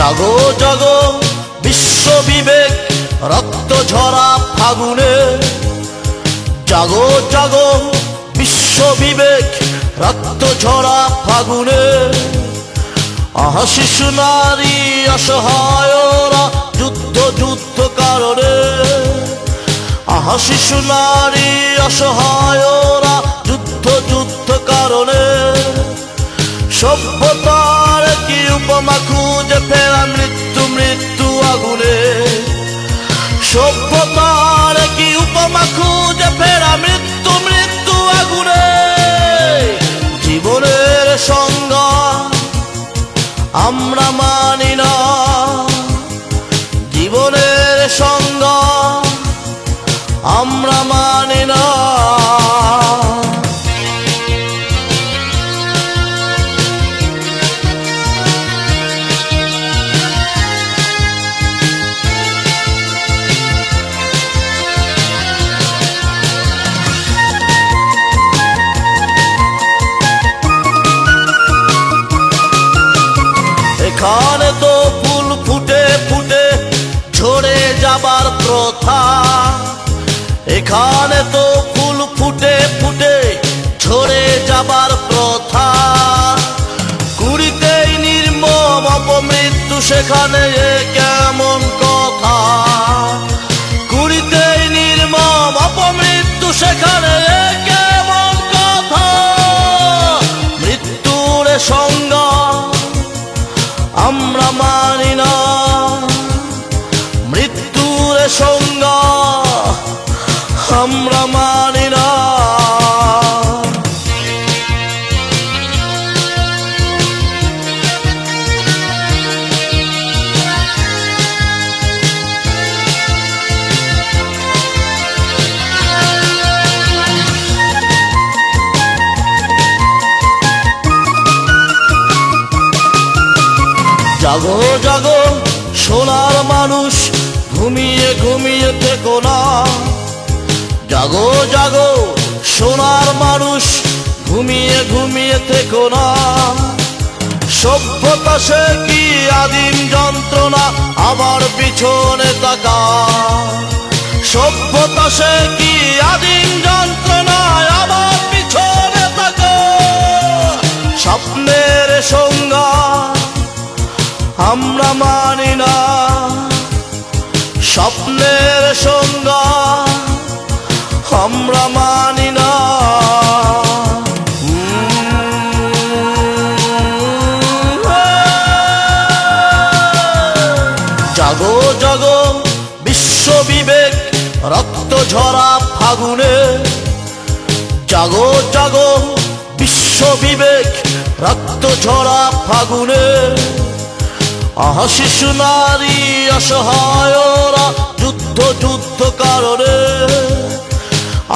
জাগো জাগো বিশ্ব বিবেক রক্ত ঝরা ফাগুনে, জাগো জাগো বিশ্ব বিবেক রক্ত ঝরা ফাগুনে। আহা শিশু নারী অসহায়রা যুদ্ধ যুদ্ধ কারণে, আহা শিশু নারী অসহায়রা যুদ্ধ যুদ্ধ কারণে। সভ্যতার কি উপমা খুঁজে ফেরা মৃত্যু মৃত্যু আগুনে, সভ্যতার কি উপমা খুঁজে ফেরা মৃত্যু মৃত্যু আগুনে। জীবনের সংজ্ঞা আমরা মানি না, জীবনের সংজ্ঞা আমরা মানি না। এখানে তো ফুল ফুটে ফুটে ঝরে যাবার প্রথা, এখানে তো ফুল ফুটে ফুটে ঝরে যাবার প্রথা। কুড়িতেই নির্মম অপমৃত্যু সেখানে কেমন কথা, কুড়িতেই নির্মম অপমৃত্যু সেখানে কেমন কথা। মৃত্যুর সংজ্ঞা আমরা মানি না, মৃত্যুর সংজ্ঞা আমরা মানি না। জাগো জাগো সোনার মানুষ ঘুমিয়ে ঘুমিয়ে থেকো না, জাগো জাগো সোনার মানুষ ঘুমিয়ে ঘুমিয়ে থেকো না। সভ্যতা সে কি আদিম যন্ত্রণা আবার পিছনে তাকা, সভ্যতা সে কি আদিম যন্ত্রণা আবার পিছনে তাকা। স্বপ্নের সংজ্ঞা আমরা মানি না, স্বপ্নের সংজ্ঞা আমরা মানি না। জাগো জাগো বিশ্ব বিবেক রক্ত ঝরা ফাগুনে, জাগো জাগো বিশ্ব বিবেক রক্ত ঝরা ফাগুনে। আহা শিশু নারী অসহায়রা যুদ্ধ যুদ্ধ কারণে,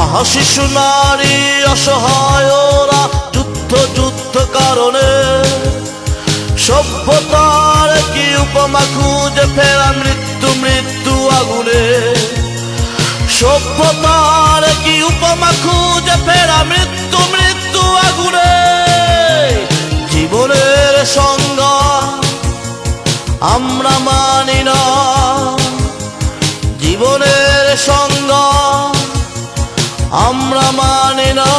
আহা শিশু নারী অসহায়রা যুদ্ধ যুদ্ধ কারণে। সভ্যতার কি উপমা খুঁজে ফেরা মৃত্যু মৃত্যু আগুনে, সভ্যতার কি উপমা খুঁজে ফেরা মৃত্যু মৃত্যু আগুনে। জীবনের সংজ্ঞা আমরা মানি না, জীবনের সংজ্ঞা আমরা মানি না।